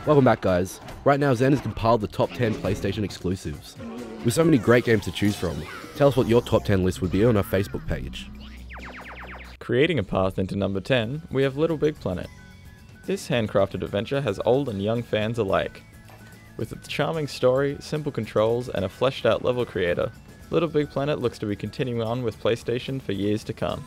Welcome back, guys. Right now Zen has compiled the top 10 PlayStation exclusives. With so many great games to choose from, tell us what your top 10 list would be on our Facebook page. Creating a path into number 10, we have Little Big Planet. This handcrafted adventure has old and young fans alike. With its charming story, simple controls, and a fleshed out level creator, Little Big Planet looks to be continuing on with PlayStation for years to come.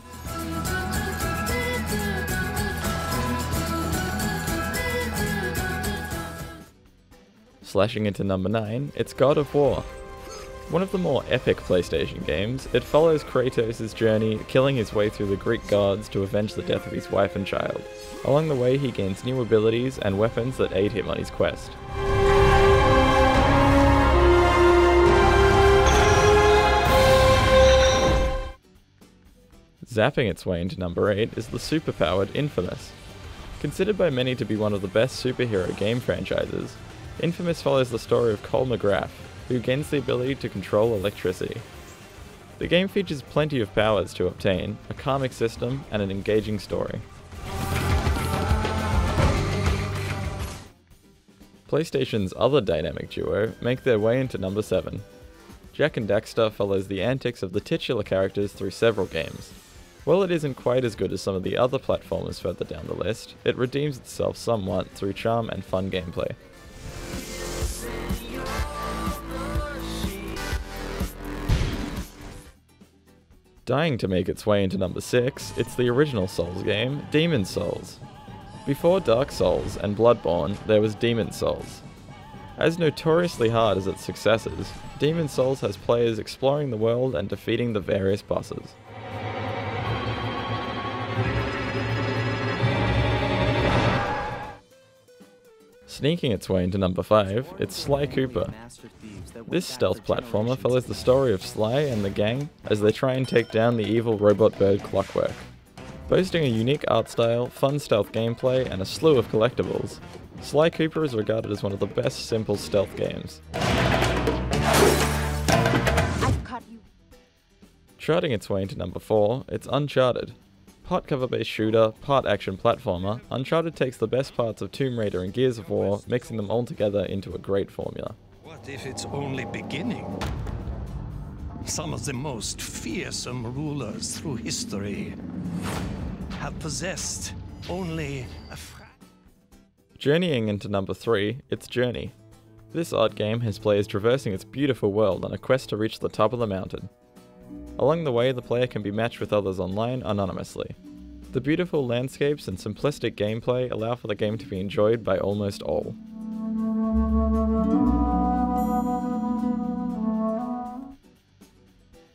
Slashing into number 9, it's God of War. One of the more epic PlayStation games, it follows Kratos' journey, killing his way through the Greek gods to avenge the death of his wife and child. Along the way, he gains new abilities and weapons that aid him on his quest. Zapping its way into number 8 is the superpowered Infamous. Considered by many to be one of the best superhero game franchises, Infamous follows the story of Cole McGrath, who gains the ability to control electricity. The game features plenty of powers to obtain, a karmic system, and an engaging story. PlayStation's other dynamic duo make their way into number 7. Jak and Daxter follows the antics of the titular characters through several games. While it isn't quite as good as some of the other platformers further down the list, it redeems itself somewhat through charm and fun gameplay. Dying to make its way into number 6, it's the original Souls game, Demon's Souls. Before Dark Souls and Bloodborne, there was Demon's Souls. As notoriously hard as its successors, Demon's Souls has players exploring the world and defeating the various bosses. Sneaking its way into number 5, it's Sly Cooper. This stealth platformer follows the story of Sly and the gang as they try and take down the evil robot bird Clockwork. Boasting a unique art style, fun stealth gameplay, and a slew of collectibles, Sly Cooper is regarded as one of the best simple stealth games. I've caught you. Charting its way into number 4, it's Uncharted. Part cover-based shooter, part action platformer, Uncharted takes the best parts of Tomb Raider and Gears of War, mixing them all together into a great formula. What if it's only beginning? Some of the most fearsome rulers through history have possessed only a Journeying into number 3, it's Journey. This art game has players traversing its beautiful world on a quest to reach the top of the mountain. Along the way, the player can be matched with others online anonymously. The beautiful landscapes and simplistic gameplay allow for the game to be enjoyed by almost all.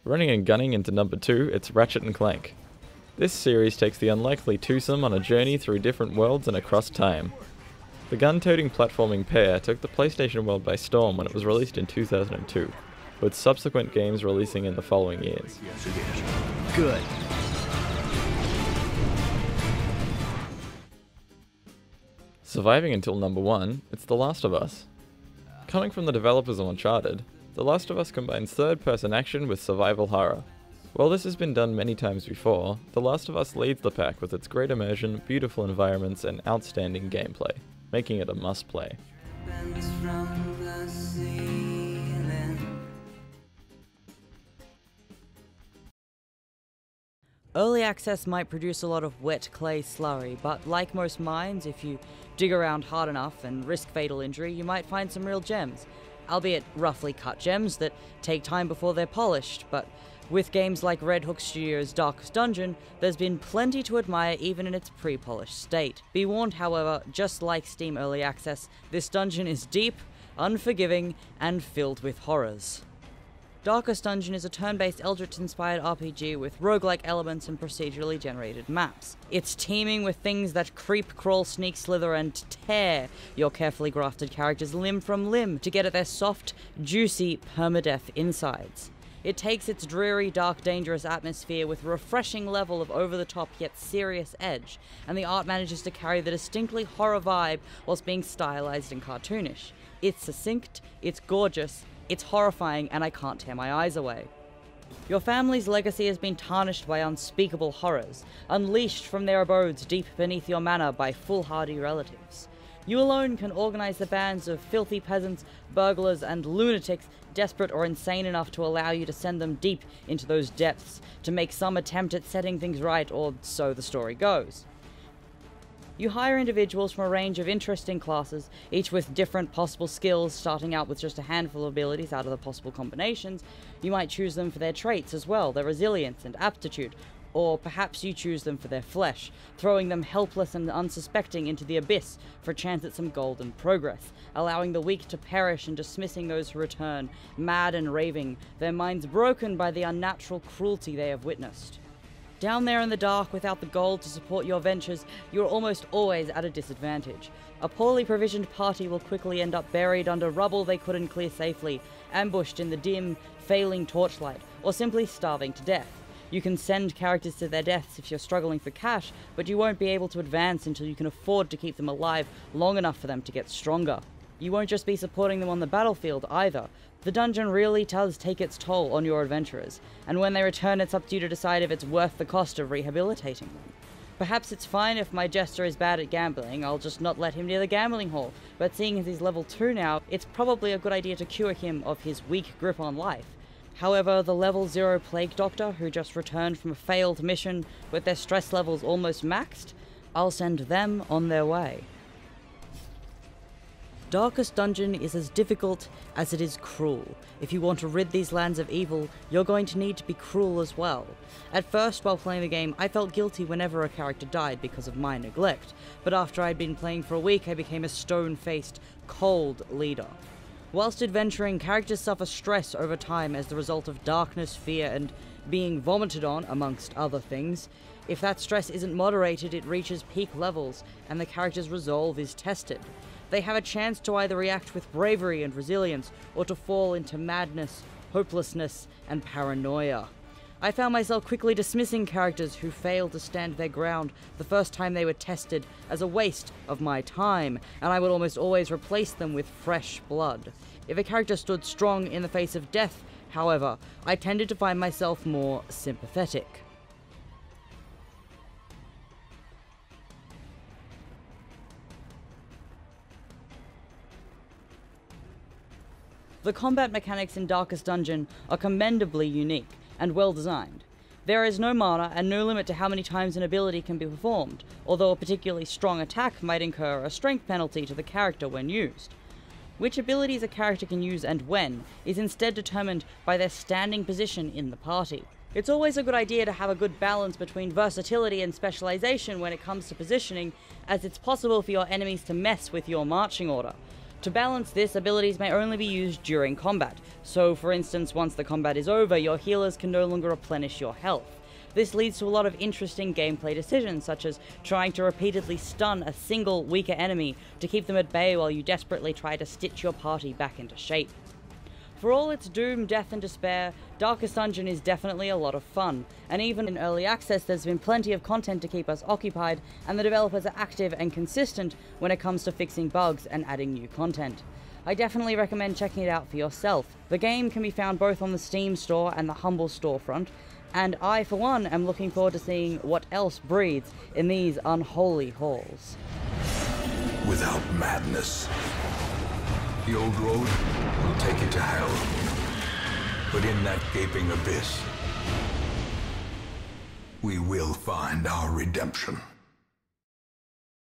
Running and gunning into number 2, it's Ratchet & Clank. This series takes the unlikely twosome on a journey through different worlds and across time. The gun-toting platforming pair took the PlayStation world by storm when it was released in 2002, with subsequent games releasing in the following years. Good. Surviving until number 1, it's The Last of Us. Coming from the developers of Uncharted, The Last of Us combines third-person action with survival horror. While this has been done many times before, The Last of Us leads the pack with its great immersion, beautiful environments, and outstanding gameplay, making it a must-play. Early access might produce a lot of wet clay slurry, but like most mines, if you dig around hard enough and risk fatal injury, you might find some real gems. Albeit roughly cut gems that take time before they're polished, but with games like Red Hook Studios' Darkest Dungeon, there's been plenty to admire even in its pre-polished state. Be warned, however, just like Steam Early Access, this dungeon is deep, unforgiving, and filled with horrors. Darkest Dungeon is a turn-based Eldritch-inspired RPG with roguelike elements and procedurally generated maps. It's teeming with things that creep, crawl, sneak, slither, and tear your carefully grafted characters limb from limb to get at their soft, juicy, permadeath insides. It takes its dreary, dark, dangerous atmosphere with a refreshing level of over-the-top yet serious edge, and the art manages to carry the distinctly horror vibe whilst being stylized and cartoonish. It's succinct, it's gorgeous, it's horrifying, and I can't tear my eyes away. Your family's legacy has been tarnished by unspeakable horrors, unleashed from their abodes deep beneath your manor by foolhardy relatives. You alone can organize the bands of filthy peasants, burglars, and lunatics desperate or insane enough to allow you to send them deep into those depths to make some attempt at setting things right, or so the story goes. You hire individuals from a range of interesting classes, each with different possible skills, starting out with just a handful of abilities out of the possible combinations. You might choose them for their traits as well, their resilience and aptitude, or perhaps you choose them for their flesh, throwing them helpless and unsuspecting into the abyss for a chance at some golden progress, allowing the weak to perish and dismissing those who return, mad and raving, their minds broken by the unnatural cruelty they have witnessed. Down there in the dark, without the gold to support your ventures, you're almost always at a disadvantage. A poorly provisioned party will quickly end up buried under rubble they couldn't clear safely, ambushed in the dim, failing torchlight, or simply starving to death. You can send characters to their deaths if you're struggling for cash, but you won't be able to advance until you can afford to keep them alive long enough for them to get stronger. You won't just be supporting them on the battlefield either. The dungeon really does take its toll on your adventurers, and when they return it's up to you to decide if it's worth the cost of rehabilitating them. Perhaps it's fine if my jester is bad at gambling, I'll just not let him near the gambling hall, but seeing as he's level 2 now, it's probably a good idea to cure him of his weak grip on life. However, the level 0 plague doctor who just returned from a failed mission with their stress levels almost maxed, I'll send them on their way. Darkest Dungeon is as difficult as it is cruel. If you want to rid these lands of evil, you're going to need to be cruel as well. At first, while playing the game, I felt guilty whenever a character died because of my neglect, but after I'd been playing for a week, I became a stone-faced, cold leader. Whilst adventuring, characters suffer stress over time as the result of darkness, fear, and being vomited on, amongst other things. If that stress isn't moderated, it reaches peak levels, and the character's resolve is tested. They have a chance to either react with bravery and resilience, or to fall into madness, hopelessness, and paranoia. I found myself quickly dismissing characters who failed to stand their ground the first time they were tested as a waste of my time, and I would almost always replace them with fresh blood. If a character stood strong in the face of death, however, I tended to find myself more sympathetic. The combat mechanics in Darkest Dungeon are commendably unique and well designed. There is no mana and no limit to how many times an ability can be performed, although a particularly strong attack might incur a strength penalty to the character when used. Which abilities a character can use and when is instead determined by their standing position in the party. It's always a good idea to have a good balance between versatility and specialization when it comes to positioning, as it's possible for your enemies to mess with your marching order. To balance this, abilities may only be used during combat, so for instance, once the combat is over, your healers can no longer replenish your health. This leads to a lot of interesting gameplay decisions, such as trying to repeatedly stun a single weaker enemy to keep them at bay while you desperately try to stitch your party back into shape. For all its doom, death, and despair, Darkest Dungeon is definitely a lot of fun, and even in early access there's been plenty of content to keep us occupied, and the developers are active and consistent when it comes to fixing bugs and adding new content. I definitely recommend checking it out for yourself. The game can be found both on the Steam store and the Humble storefront, and I, for one, am looking forward to seeing what else breathes in these unholy halls. Without madness, the old road will take you to hell. But in that gaping abyss, we will find our redemption.